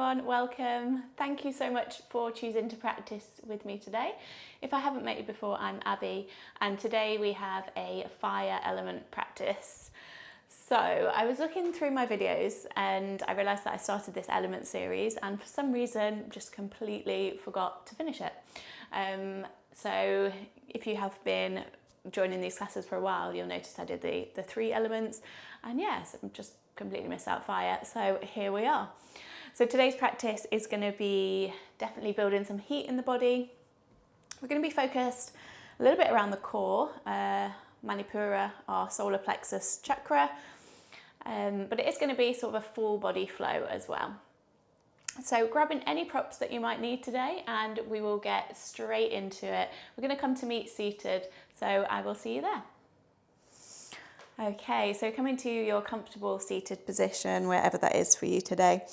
everyone, welcome. Thank you so much for choosing to practice with me today. If I haven't met you before, I'm Abby, and today we have a fire element practice. So I was looking through my videos and I realised that I started this element series and for some reason just completely forgot to finish it. So if you have been joining these classes for a while, you'll notice I did the 3 elements, and yes, I'm just completely missed out fire. So here we are. So today's practice is going to be definitely building some heat in the body. We're going to be focused a little bit around the core, Manipura, our solar plexus chakra, but it is going to be sort of a full body flow as well. So grabbing any props that you might need today and we will get straight into it. We're going to come to meet seated, so I will see you there. Okay, so coming to your comfortable seated position, wherever that is for you today.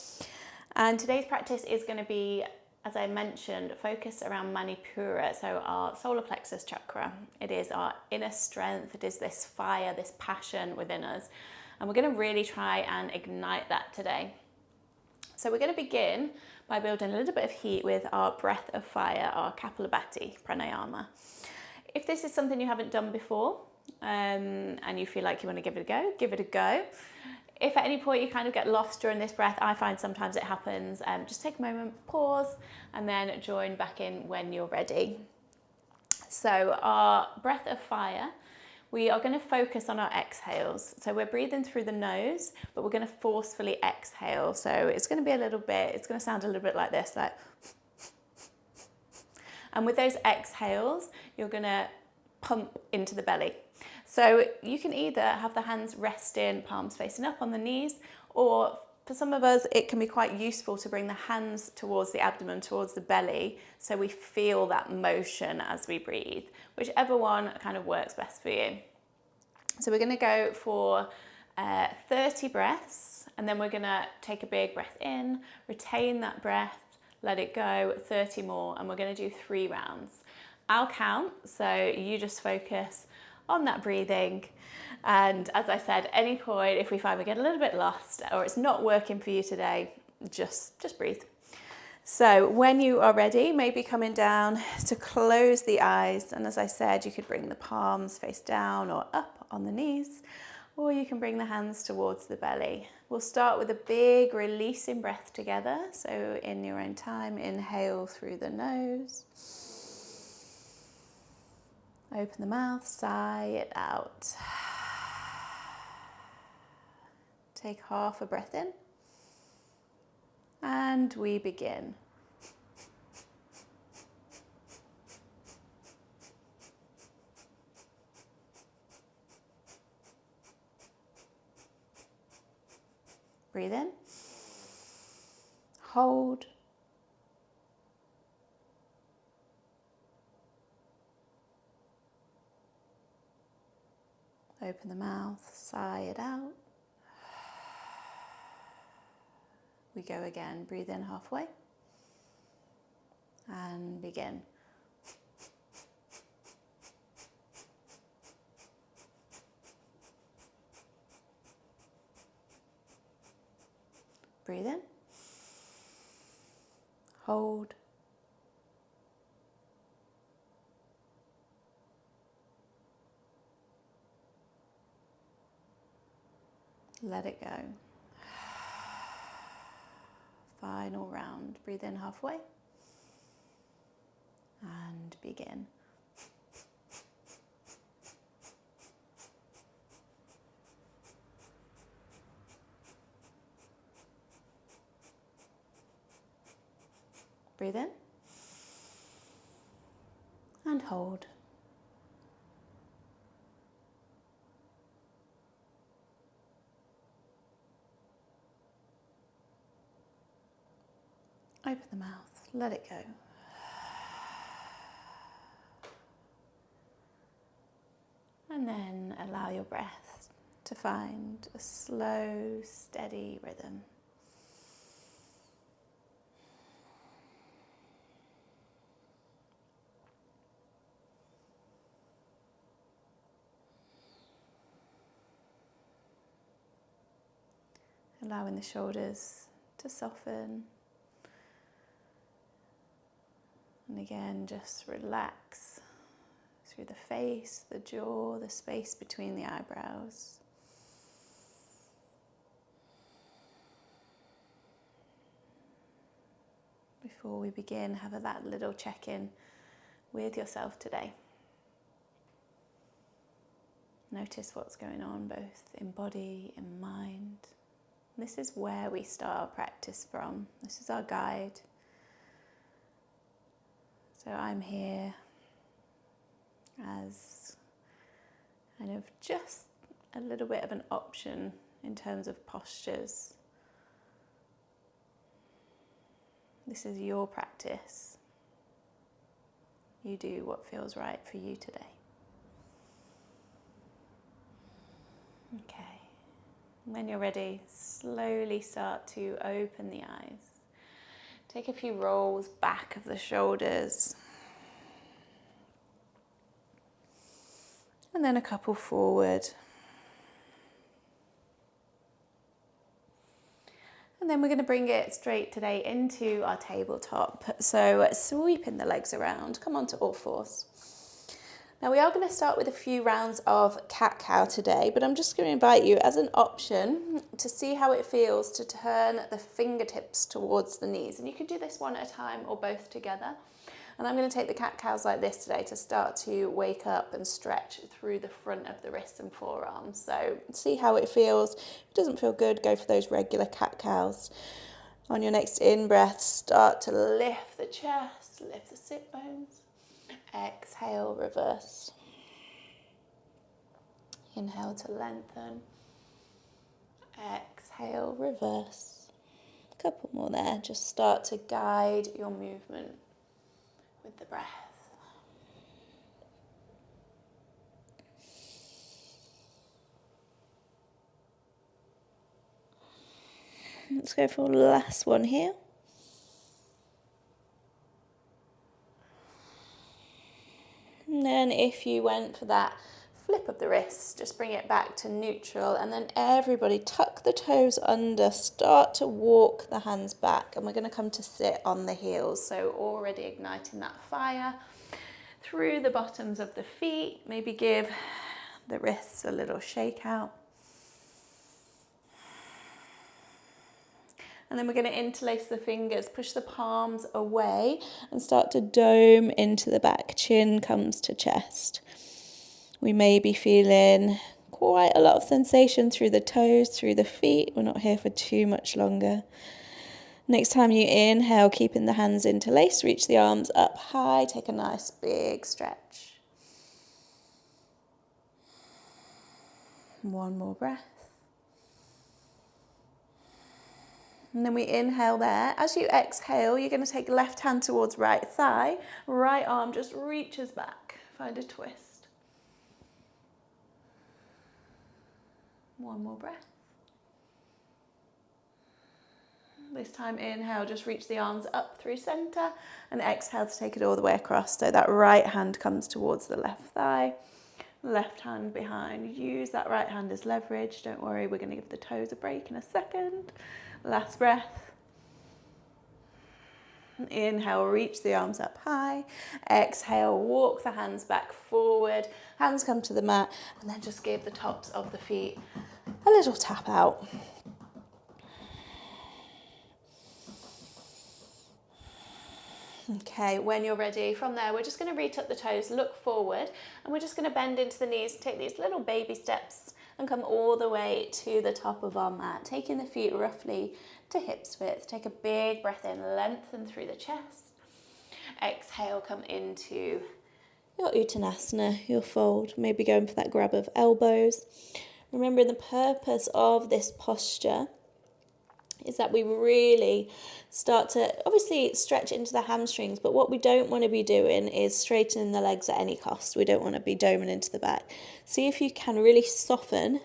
And today's practice is going to be, as I mentioned, focused around Manipura, so our solar plexus chakra. It is our inner strength, it is this fire, this passion within us. And we're going to really try and ignite that today. So we're going to begin by building a little bit of heat with our breath of fire, our Kapalabhati pranayama. If this is something you haven't done before and you feel like you want to give it a go, give it a go. If at any point you kind of get lost during this breath, I find sometimes it happens, just take a moment, pause, and then join back in when you're ready. So our breath of fire, we are going to focus on our exhales. So we're breathing through the nose, but we're going to forcefully exhale. So it's going to be a little bit, it's going to sound a little bit like this, like. And with those exhales, you're going to pump into the belly. So you can either have the hands resting, palms facing up on the knees, or for some of us, it can be quite useful to bring the hands towards the abdomen, towards the belly, so we feel that motion as we breathe. Whichever one kind of works best for you. So we're going to go for 30 breaths, and then we're going to take a big breath in, retain that breath, let it go, 30 more, and we're going to do 3 rounds. I'll count, so you just focus on that breathing. And as I said, any point, if we find we get a little bit lost or it's not working for you today, just breathe. So when you are ready, maybe coming down to close the eyes. And as I said, you could bring the palms face down or up on the knees, or you can bring the hands towards the belly. We'll start with a big releasing breath together. So in your own time, inhale through the nose. Open the mouth, sigh it out. Take half a breath in. And we begin. Breathe in. Hold. Open the mouth, sigh it out. We go again. Breathe in halfway. And begin. Breathe in. Hold. Let it go. Final round. Breathe in halfway. And begin. Breathe in. And hold. Open the mouth, let it go. And then allow your breath to find a slow, steady rhythm. Allowing the shoulders to soften, And again, just relax through the face, the jaw, the space between the eyebrows. Before we begin, have that little check-in with yourself today. Notice what's going on both in body and mind. This is where we start our practice from. This is our guide. So I'm here as kind of just a little bit of an option in terms of postures. This is your practice. You do what feels right for you today. Okay. When you're ready, slowly start to open the eyes. Take a few rolls back of the shoulders. And then a couple forward. And then we're going to bring it straight today into our tabletop. So sweeping the legs around, come onto all fours. Now we are going to start with a few rounds of cat-cow today, but I'm just going to invite you as an option to see how it feels to turn the fingertips towards the knees. And you can do this one at a time or both together. And I'm going to take the cat-cows like this today to start to wake up and stretch through the front of the wrists and forearms. So see how it feels. If it doesn't feel good, go for those regular cat-cows. On your next in-breath, start to lift the chest, lift the sit bones. Exhale, reverse. Inhale to lengthen. Exhale, reverse. A couple more there. Just start to guide your movement with the breath. Let's go for the last one here. And then if you went for that flip of the wrists, just bring it back to neutral, and then everybody tuck the toes under, start to walk the hands back, and we're going to come to sit on the heels. So already igniting that fire through the bottoms of the feet. Maybe give the wrists a little shake out. And then we're going to interlace the fingers, push the palms away and start to dome into the back. Chin comes to chest. We may be feeling quite a lot of sensation through the toes, through the feet. We're not here for too much longer. Next time you inhale, keeping the hands interlaced, reach the arms up high. Take a nice big stretch. One more breath. And then we inhale there. As you exhale, you're going to take left hand towards right thigh. Right arm just reaches back. Find a twist. One more breath. This time inhale, just reach the arms up through center, and exhale to take it all the way across. So that right hand comes towards the left thigh, left hand behind. Use that right hand as leverage. Don't worry, we're going to give the toes a break in a second. Last breath. Inhale, reach the arms up high. Exhale, walk the hands back forward. Hands come to the mat, and then just give the tops of the feet a little tap out. Okay, when you're ready, from there, we're just going to reach up the toes, look forward, and we're just going to bend into the knees, take these little baby steps and come all the way to the top of our mat, taking the feet roughly to hips width. Take a big breath in, lengthen through the chest. Exhale, come into your Uttanasana, your fold, maybe going for that grab of elbows. Remembering the purpose of this posture is that we really start to obviously stretch into the hamstrings, but what we don't want to be doing is straightening the legs at any cost. We don't want to be doming into the back. See if you can really soften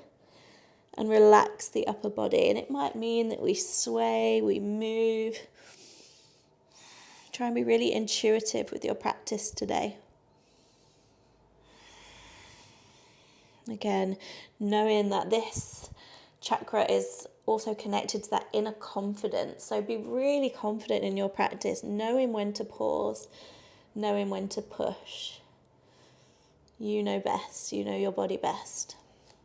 and relax the upper body, and it might mean that we sway, we move. Try and be really intuitive with your practice today. Again, knowing that this chakra is also connected to that inner confidence. So be really confident in your practice, knowing when to pause, knowing when to push. You know best, you know your body best.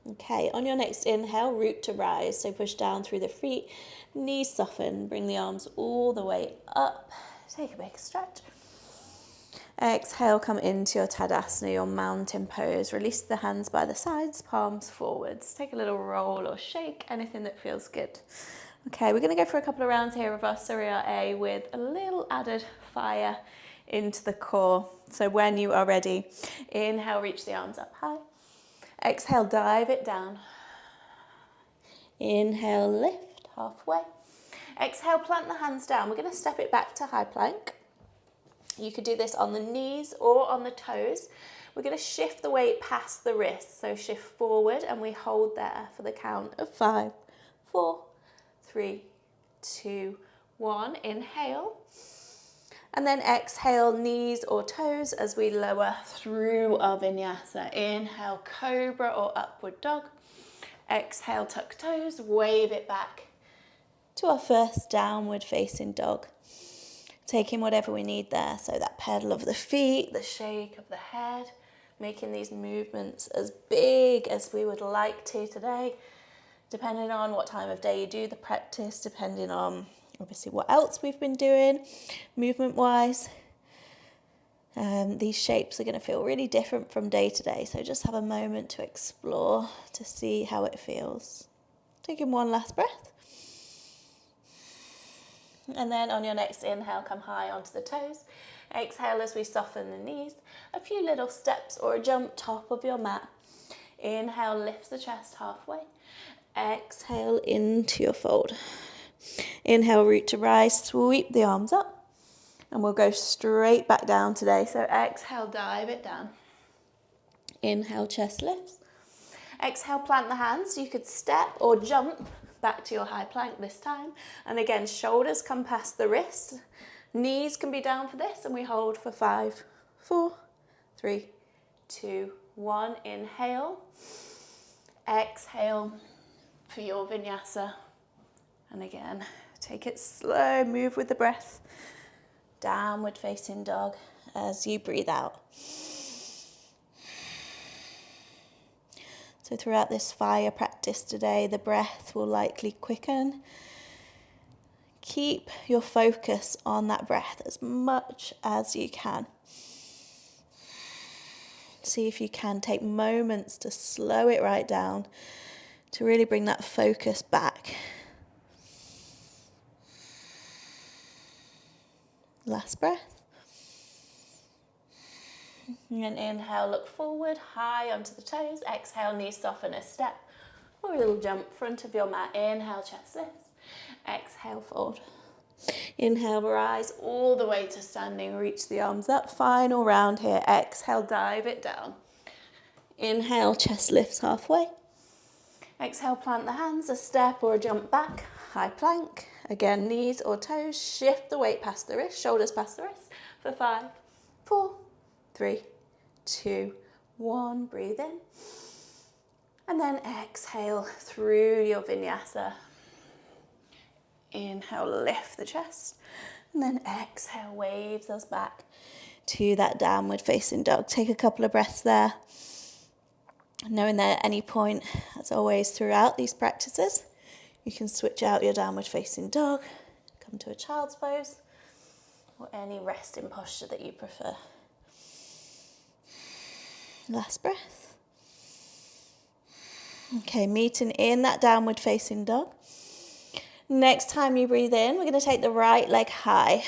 Okay, on your next inhale, root to rise. So push down through the feet, knees soften, bring the arms all the way up. Take a big stretch. Exhale, come into your Tadasana, your mountain pose. Release the hands by the sides, palms forwards. Take a little roll or shake, anything that feels good. Okay, we're going to go for a couple of rounds here of our Surya A with a little added fire into the core. So when you are ready, inhale, reach the arms up high. Exhale, dive it down. Inhale, lift halfway. Exhale, plant the hands down. We're going to step it back to high plank. You could do this on the knees or on the toes. We're going to shift the weight past the wrists. So shift forward and we hold there for the count of 5, 4, 3, 2, 1. Inhale. And then exhale, knees or toes as we lower through our vinyasa. Inhale, cobra or upward dog. Exhale, tuck toes, wave it back to our first downward facing dog. Taking whatever we need there. So that pedal of the feet, the shake of the head, making these movements as big as we would like to today, depending on what time of day you do the practice, depending on obviously what else we've been doing movement-wise. These shapes are going to feel really different from day to day, so just have a moment to explore, to see how it feels. Taking one last breath. And then on your next inhale, come high onto the toes. Exhale as we soften the knees. A few little steps or a jump top of your mat. Inhale, lifts the chest halfway. Exhale into your fold. Inhale, root to rise, sweep the arms up. And we'll go straight back down today. So exhale, dive it down. Inhale, chest lifts. Exhale, plant the hands. You could step or jump back to your high plank this time. And again, shoulders come past the wrists. Knees can be down for this. And we hold for 5, 4, 3, 2, 1. Inhale. Exhale for your vinyasa. And again, take it slow, move with the breath. Downward facing dog as you breathe out. So throughout this fire practice today, the breath will likely quicken. Keep your focus on that breath as much as you can. See if you can take moments to slow it right down, to really bring that focus back. Last breath. And inhale, look forward, high onto the toes. Exhale, knees soften a step or a little jump front of your mat. Inhale, chest lifts. Exhale, fold. Inhale, rise all the way to standing. Reach the arms up. Final round here. Exhale, dive it down. Inhale, chest lifts halfway. Exhale, plant the hands, a step or a jump back. High plank. Again, knees or toes. Shift the weight past the wrist, shoulders past the wrist for 5, 4, 3, 2, 1. Breathe in. And then exhale through your vinyasa. Inhale, lift the chest. And then exhale, waves us back to that downward facing dog. Take a couple of breaths there. Knowing that at any point, as always throughout these practices, you can switch out your downward facing dog, come to a child's pose, or any resting posture that you prefer. Last breath. Okay, meeting in that downward facing dog. Next time you breathe in, we're going to take the right leg high.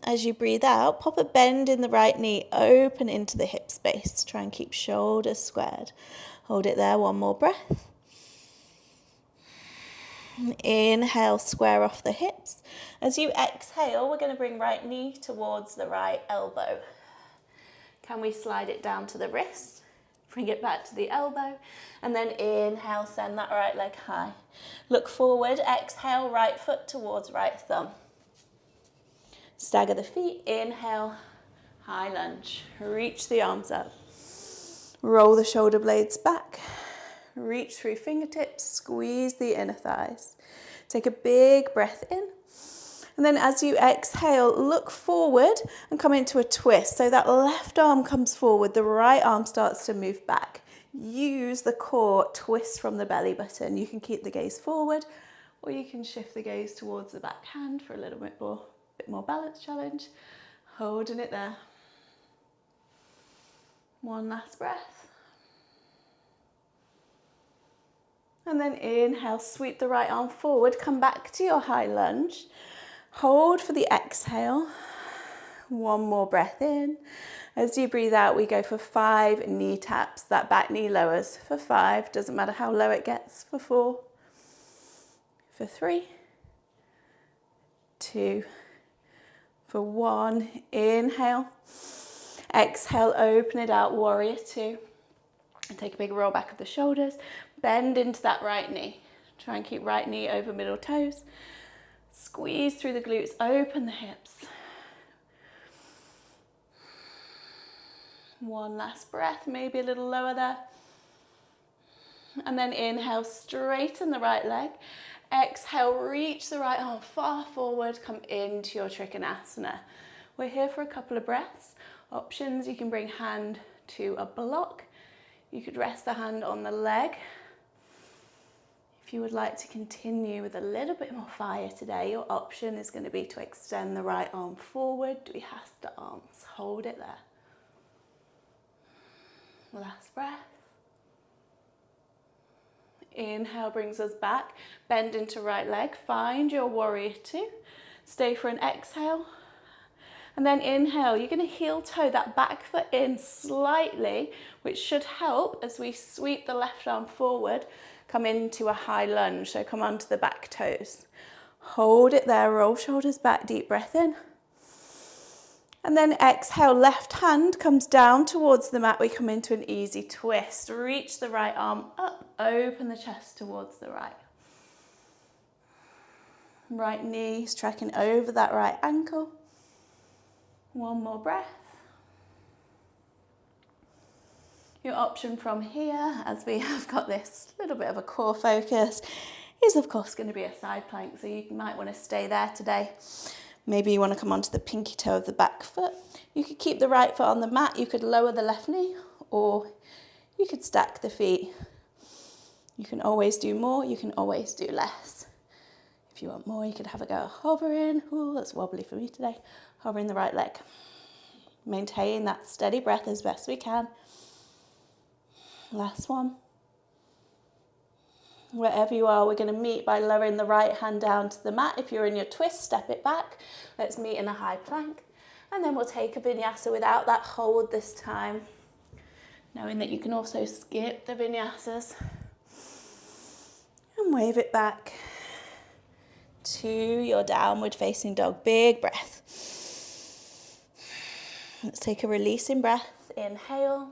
As you breathe out, pop a bend in the right knee, open into the hip space. Try and keep shoulders squared. Hold it there, one more breath. Inhale, square off the hips. As you exhale, we're going to bring right knee towards the right elbow. Can we slide it down to the wrist? Bring it back to the elbow. And then inhale, send that right leg high. Look forward, exhale, right foot towards right thumb. Stagger the feet, inhale, high lunge. Reach the arms up. Roll the shoulder blades back. Reach through fingertips, squeeze the inner thighs. Take a big breath in. And then as you exhale, look forward and come into a twist. So that left arm comes forward, the right arm starts to move back. Use the core, twist from the belly button. You can keep the gaze forward, or you can shift the gaze towards the back hand for a little bit more balance challenge. Holding it there. One last breath. And then inhale, sweep the right arm forward, come back to your high lunge. Hold for the exhale. One more breath in. As you breathe out, we go for 5 knee taps. That back knee lowers for 5. Doesn't matter how low it gets. For 4. For 3. 2. For 1. Inhale. Exhale, open it out, warrior 2. And take a big roll back of the shoulders. Bend into that right knee. Try and keep right knee over middle toes. Squeeze through the glutes, open the hips. One last breath, maybe a little lower there. And then inhale, straighten the right leg. Exhale, reach the right arm far forward, come into your Trikonasana. We're here for a couple of breaths. Options, you can bring hand to a block. You could rest the hand on the leg. If you would like to continue with a little bit more fire today, your option is going to be to extend the right arm forward, Vinyasa arms. Hold it there. Last breath. Inhale brings us back. Bend into right leg. Find your warrior 2. Stay for an exhale. And then inhale, you're going to heel toe that back foot in slightly, which should help as we sweep the left arm forward, come into a high lunge. So come onto the back toes. Hold it there, roll shoulders back, deep breath in. And then exhale, left hand comes down towards the mat. We come into an easy twist. Reach the right arm up, open the chest towards the right. Right knee is tracking over that right ankle. One more breath. Your option from here, as we have got this little bit of a core focus, is of course going to be a side plank, so you might want to stay there today. Maybe you want to come onto the pinky toe of the back foot. You could keep the right foot on the mat, you could lower the left knee, or you could stack the feet. You can always do more, you can always do less. If you want more, you could have a go hovering. Ooh, that's wobbly for me today. Hovering the right leg. Maintain that steady breath as best we can. Last one. Wherever you are, we're going to meet by lowering the right hand down to the mat. If you're in your twist, step it back. Let's meet in a high plank. And then we'll take a vinyasa without that hold this time. Knowing that you can also skip the vinyasas. And wave it back to your downward facing dog. Big breath. Let's take a releasing breath. Inhale.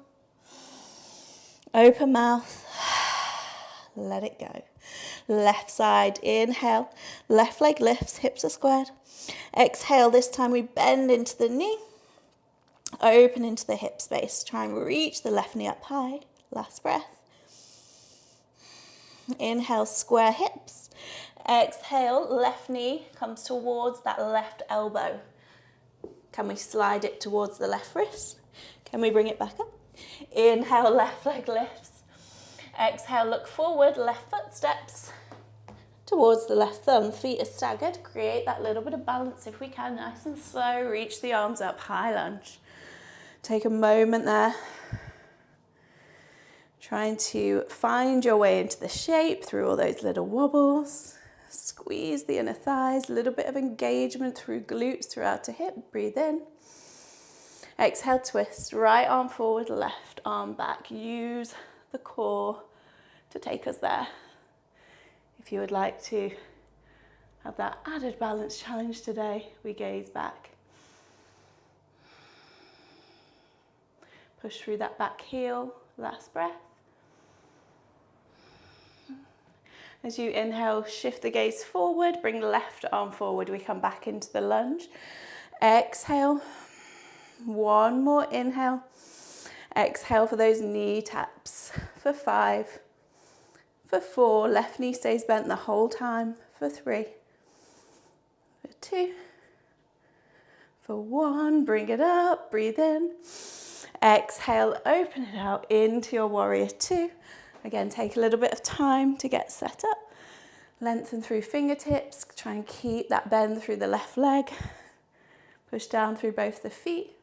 Open mouth. Let it go. Left side, inhale. Left leg lifts, hips are squared. Exhale, this time we bend into the knee. Open into the hip space. Try and reach the left knee up high. Last breath. Inhale, square hips. Exhale, left knee comes towards that left elbow. Can we slide it towards the left wrist? Can we bring it back up? Inhale, left leg lifts. Exhale, look forward, left foot steps towards the left thumb. Feet are staggered. Create that little bit of balance if we can. Nice and slow. Reach the arms up, high lunge. Take a moment there. Trying to find your way into the shape through all those little wobbles. Squeeze the inner thighs, a little bit of engagement through glutes throughout the hip. Breathe in. Exhale, twist. Right arm forward, left arm back. Use the core to take us there. If you would like to have that added balance challenge today, we gaze back. Push through that back heel. Last breath. As you inhale, shift the gaze forward, bring the left arm forward. We come back into the lunge. Exhale. One more inhale. Exhale for those knee taps. For 5. For 4. Left knee stays bent the whole time. For 3. For 2. For 1, bring it up, breathe in. Exhale, open it out into your warrior 2. Again, take a little bit of time to get set up. Lengthen through fingertips, try and keep that bend through the left leg. Push down through both the feet.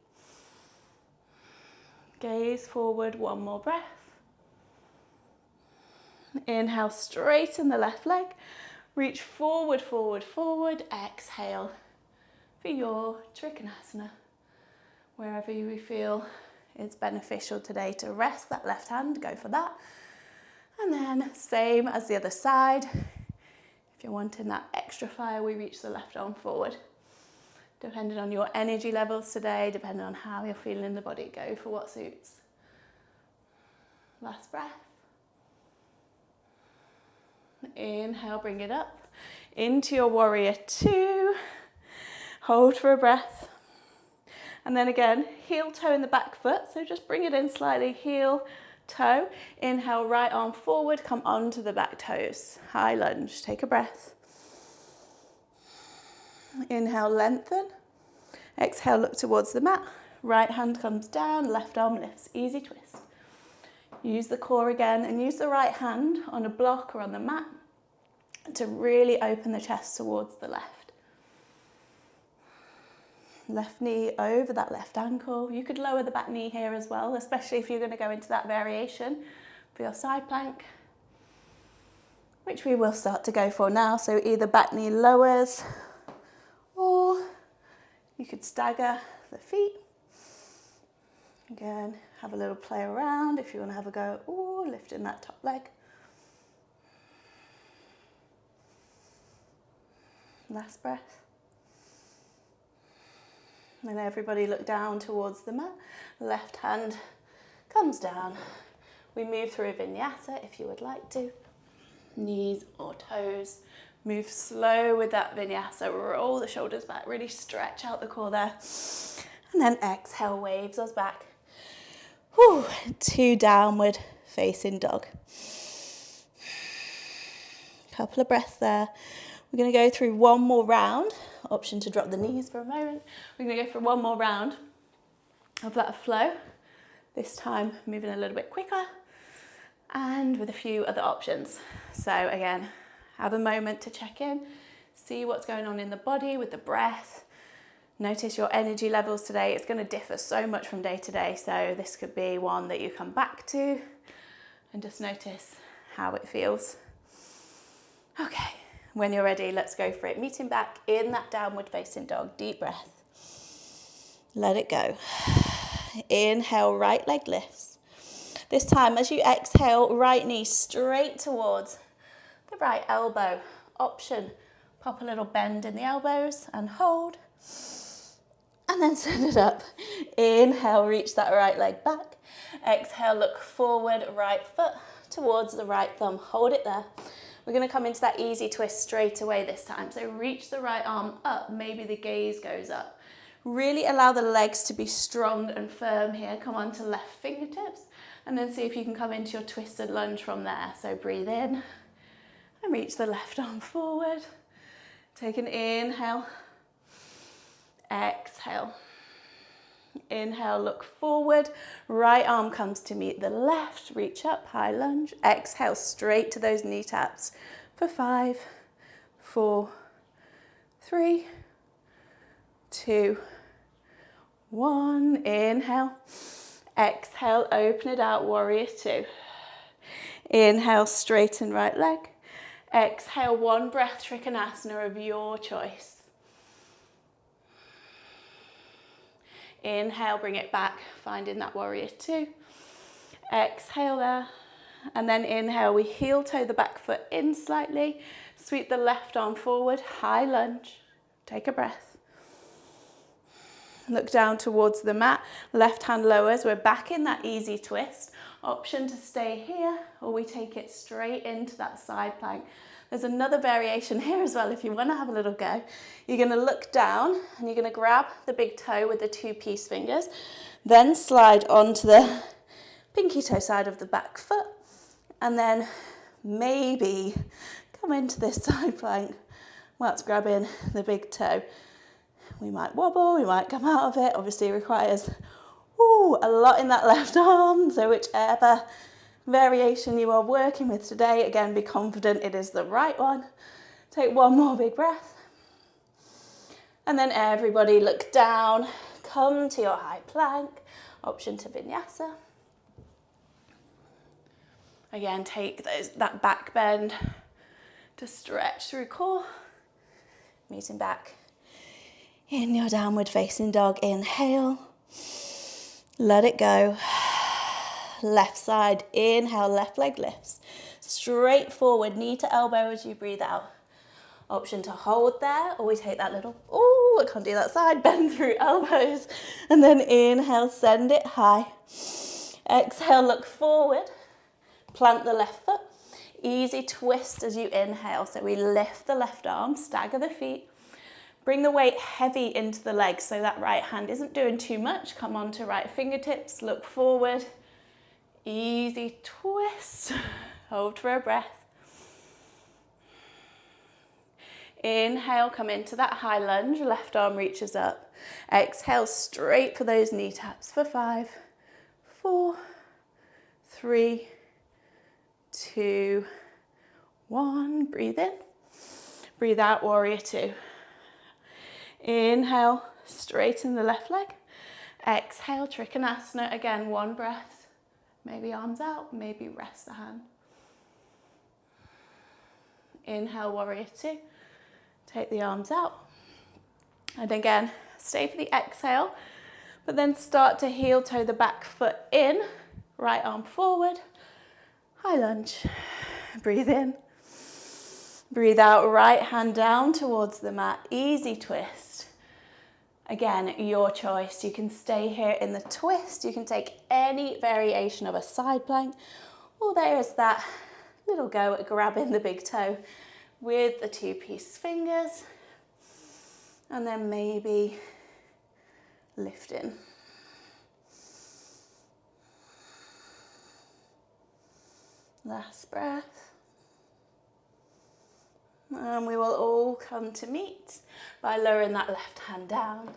Gaze forward, 1 more breath. Inhale, straighten the left leg. Reach forward, forward, forward. Exhale for your Trikonasana. Wherever you feel it's beneficial today to rest that left hand, go for that. And then same as the other side. If you're wanting that extra fire, we reach the left arm forward. Depending on your energy levels today, depending on how you're feeling in the body, go for what suits. Last breath. Inhale, bring it up into your warrior 2. Hold for a breath. And then again, heel toe in the back foot. So just bring it in slightly, heel, toe. Inhale, right arm forward, come onto the back toes. High lunge, take a breath. Inhale, lengthen. Exhale, look towards the mat. Right hand comes down, left arm lifts. Easy twist. Use the core again and use the right hand on a block or on the mat to really open the chest towards the left. Left knee over that left ankle. You could lower the back knee here as well, especially if you're going to go into that variation for your side plank, which we will start to go for now. So either back knee lowers, or you could stagger the feet. Again, have a little play around if you want to have a go, or lifting that top leg. Last breath. And everybody look down towards the mat. Left hand comes down. We move through a Vinyasa if you would like to. Knees or toes. Move slow with that Vinyasa. Roll the shoulders back. Really stretch out the core there. And then exhale, waves us back. Whew, to downward facing dog. Couple of breaths there. We're going to go through one more round. Option to drop the knees for a moment. We're going to go for one more round of that flow. This time moving a little bit quicker and with a few other options. So again, have a moment to check in, see what's going on in the body with the breath. Notice your energy levels today. It's going to differ so much from day to day. So this could be one that you come back to and just notice how it feels. Okay. When you're ready, let's go for it. Meeting back in that downward facing dog. Deep breath. Let it go. Inhale, right leg lifts. This time, as you exhale, right knee straight towards the right elbow. Option, pop a little bend in the elbows and hold. And then send it up. Inhale, reach that right leg back. Exhale, look forward, right foot towards the right thumb. Hold it there. We're going to come into that easy twist straight away this time. So reach the right arm up, maybe the gaze goes up. Really allow the legs to be strong and firm here. Come on to left fingertips and then see if you can come into your twisted lunge from there. So breathe in and reach the left arm forward. Take an inhale, exhale. Inhale, look forward, right arm comes to meet the left, reach up, high lunge, exhale straight to those knee taps for 5, 4, 3, 2, 1, inhale, exhale, open it out, warrior 2, inhale, straighten right leg, exhale, one breath, Trikonasana of your choice. Inhale, bring it back, finding that warrior 2. Exhale there. And then inhale, we heel toe the back foot in slightly. Sweep the left arm forward, high lunge. Take a breath. Look down towards the mat. Left hand lowers. We're back in that easy twist. Option to stay here, or we take it straight into that side plank. There's another variation here as well if you want to have a little go. You're going to look down and you're going to grab the big toe with the 2 peace fingers, then slide onto the pinky toe side of the back foot, and then maybe come into this side plank Whilst grabbing the big toe. We might wobble, we might come out of it. Obviously it requires a lot in that left arm, so whichever variation you are working with today, again, be confident it is the right one. Take one more big breath. And then everybody look down, come to your high plank, option to Vinyasa. Again, take that back bend to stretch through core. Meeting back in your downward facing dog. Inhale, let it go. Left side, inhale, left leg lifts. Straight forward, knee to elbow as you breathe out. Option to hold there, or we take that little, I can't do that side, bend through elbows. And then inhale, send it high. Exhale, look forward. Plant the left foot. Easy twist as you inhale. So we lift the left arm, stagger the feet. Bring the weight heavy into the legs so that right hand isn't doing too much. Come on to right fingertips, look forward. Easy twist. Hold for a breath. Inhale, come into that high lunge, left arm reaches up. Exhale, straight for those knee taps for 5, 4, 3, 2, 1. Breathe in. Breathe out, warrior 2. Inhale, straighten the left leg. Exhale, Trikonasana. Again, one breath. Maybe arms out, maybe rest the hand. Inhale, warrior 2. Take the arms out. And again, stay for the exhale, but then start to heel toe the back foot in. Right arm forward. High lunge. Breathe in. Breathe out, right hand down towards the mat. Easy twist. Again, your choice. You can stay here in the twist. You can take any variation of a side plank, or there's that little go at grabbing the big toe with the 2-piece fingers, and then maybe lifting. Last breath. And we will all come to meet by lowering that left hand down.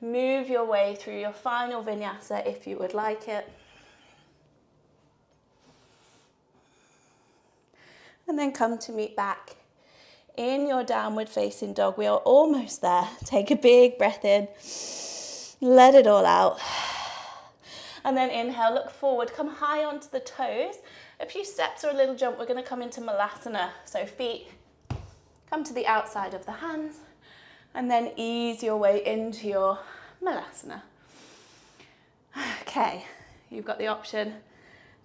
Move your way through your final vinyasa if you would like it. And then come to meet back in your downward facing dog. We are almost there. Take a big breath in. Let it all out. And then inhale, look forward, come high onto the toes. A few steps or a little jump, we're going to come into Malasana. So feet come to the outside of the hands, and then ease your way into your Malasana. Okay, you've got the option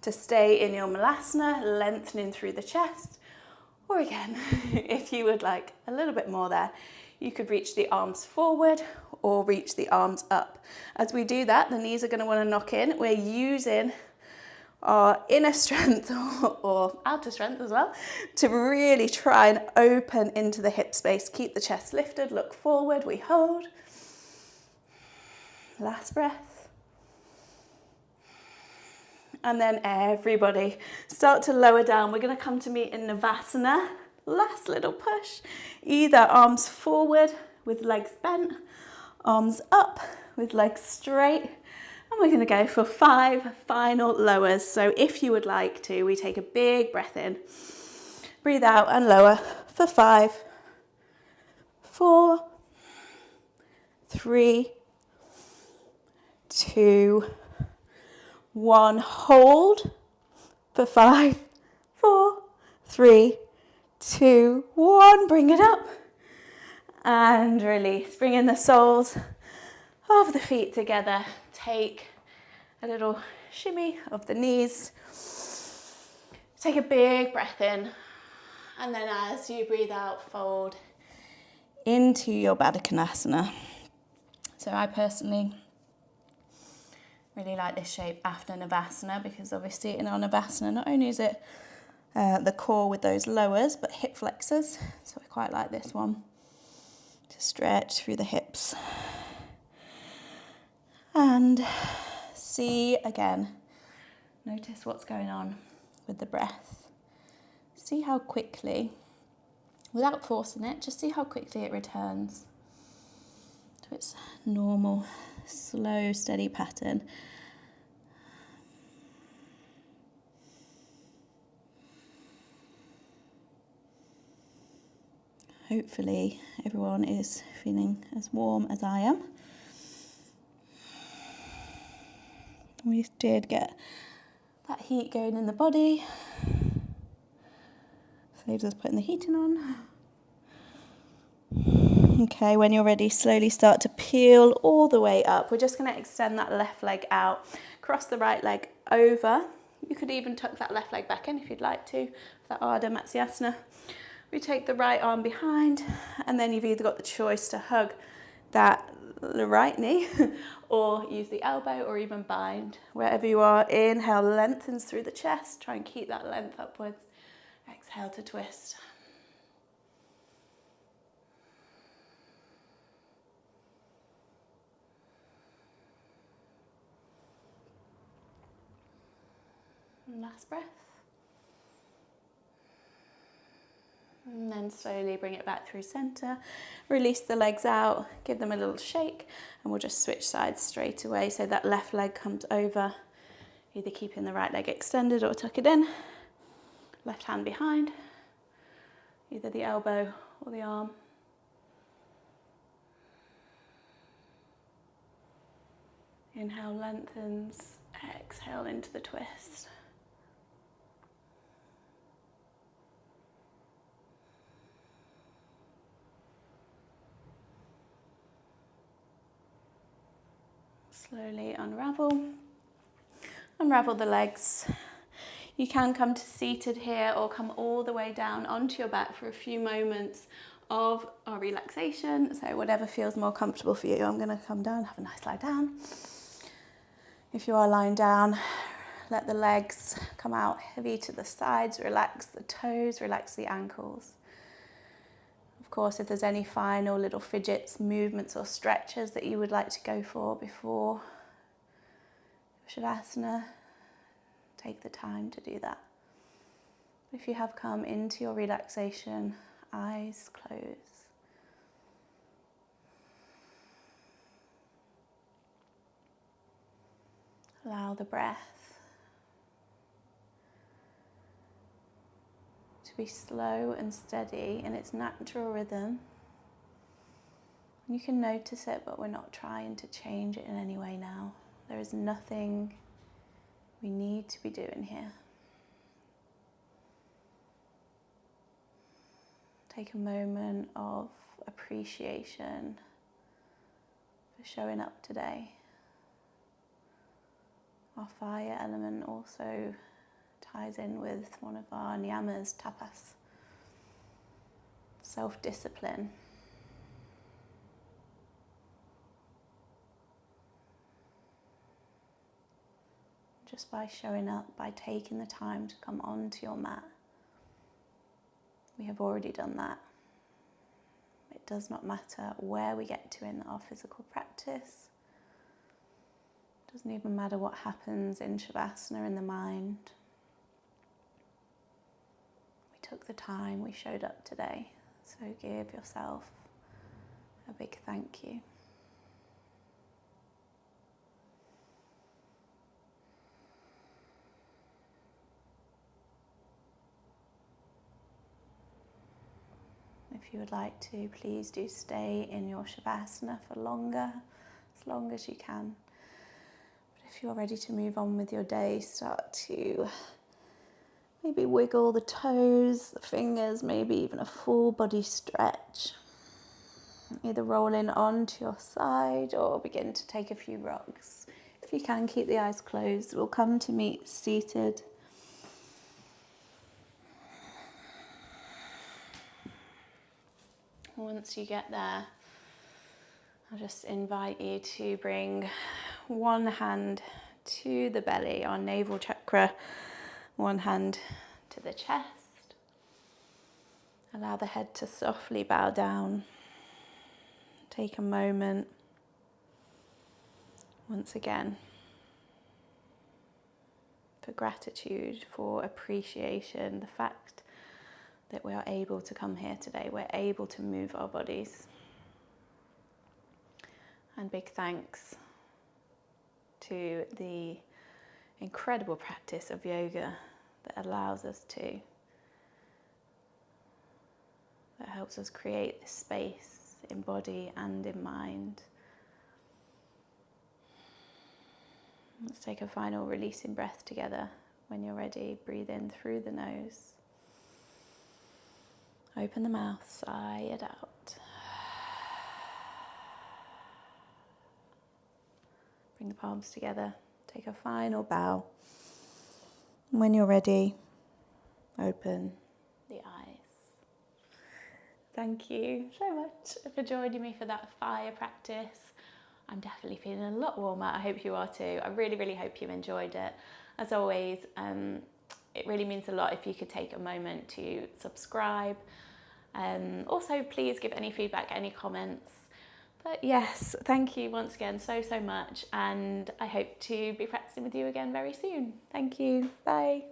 to stay in your Malasana, lengthening through the chest, or again, if you would like a little bit more there, you could reach the arms forward or reach the arms up. As we do that, the knees are going to want to knock in. We're using our inner strength or outer strength as well to really try and open into the hip space. Keep the chest lifted, look forward, we hold. Last breath. And then everybody start to lower down. We're going to come to meet in Navasana. Last little push. Either arms forward with legs bent, arms up with legs straight. And we're going to go for 5 final lowers. So if you would like to, we take a big breath in, breathe out and lower for 5, 4, 3, 2, 1. Hold for 5, 4, 3, 2, 1. Bring it up and release. Bring in the soles of the feet together. Take a little shimmy of the knees. Take a big breath in, and then as you breathe out, fold into your Baddha Konasana. So I personally really like this shape after Navasana, because obviously in our Navasana, not only is it the core with those lowers, but hip flexors. So I quite like this one to stretch through the hips. And see again, notice what's going on with the breath. See how quickly without forcing it. Just see how quickly it returns to its normal, slow, steady pattern. Hopefully everyone is feeling as warm as I am. We did get that heat going in the body. Saves us putting the heating on. Okay, when you're ready, slowly start to peel all the way up. We're just going to extend that left leg out, cross the right leg over. You could even tuck that left leg back in if you'd like to, for that Ardha Matsyasana. We take the right arm behind, and then you've either got the choice to hug the right knee or use the elbow or even bind. Wherever you are, inhale, lengthens through the chest. Try and keep that length upwards. Exhale to twist. And last breath. And then slowly bring it back through center. Release the legs out, give them a little shake, and we'll just switch sides straight away. So that left leg comes over, either keeping the right leg extended or tuck it in. Left hand behind, either the elbow or the arm. Inhale, lengthens, exhale into the twist. Slowly unravel the legs. You can come to seated here or come all the way down onto your back for a few moments of our relaxation. So whatever feels more comfortable for you. I'm going to come down, have a nice lie down. If you are lying down, let the legs come out heavy to the sides, relax the toes, relax the ankles. Of course, if there's any final little fidgets, movements or stretches that you would like to go for before Shavasana, take the time to do that. If you have come into your relaxation, eyes closed. Allow the breath to be slow and steady in its natural rhythm. You can notice it, but we're not trying to change it in any way now. There is nothing we need to be doing here. Take a moment of appreciation for showing up today. Our fire element also ties in with one of our niyamas, tapas, self-discipline. Just by showing up, by taking the time to come onto your mat, we have already done that. It does not matter where we get to in our physical practice. It doesn't even matter what happens in Shavasana in the mind. We took the time, we showed up today. So give yourself a big thank you. If you would like to, please do stay in your Shavasana for longer, as long as you can. But if you're ready to move on with your day, start to maybe wiggle the toes, the fingers, maybe even a full body stretch. Either rolling onto your side or begin to take a few rocks. If you can, keep the eyes closed. We'll come to meet seated. Once you get there, I'll just invite you to bring one hand to the belly, our navel chakra, one hand to the chest. Allow the head to softly bow down. Take a moment, once again, for gratitude, for appreciation, the fact that we are able to come here today. We're able to move our bodies. And big thanks to the incredible practice of yoga that allows us to, that helps us create this space in body and in mind. Let's take a final releasing breath together. When you're ready, breathe in through the nose. Open the mouth, sigh it out. Bring the palms together. Take a final bow. When you're ready, open the eyes. Thank you so much for joining me for that fire practice. I'm definitely feeling a lot warmer. I hope you are too. I really, really hope you enjoyed it. As always, it really means a lot if you could take a moment to subscribe. Also, please give any feedback, any comments. But yes, thank you once again so much, and I hope to be practicing with you again very soon. Thank you. Bye.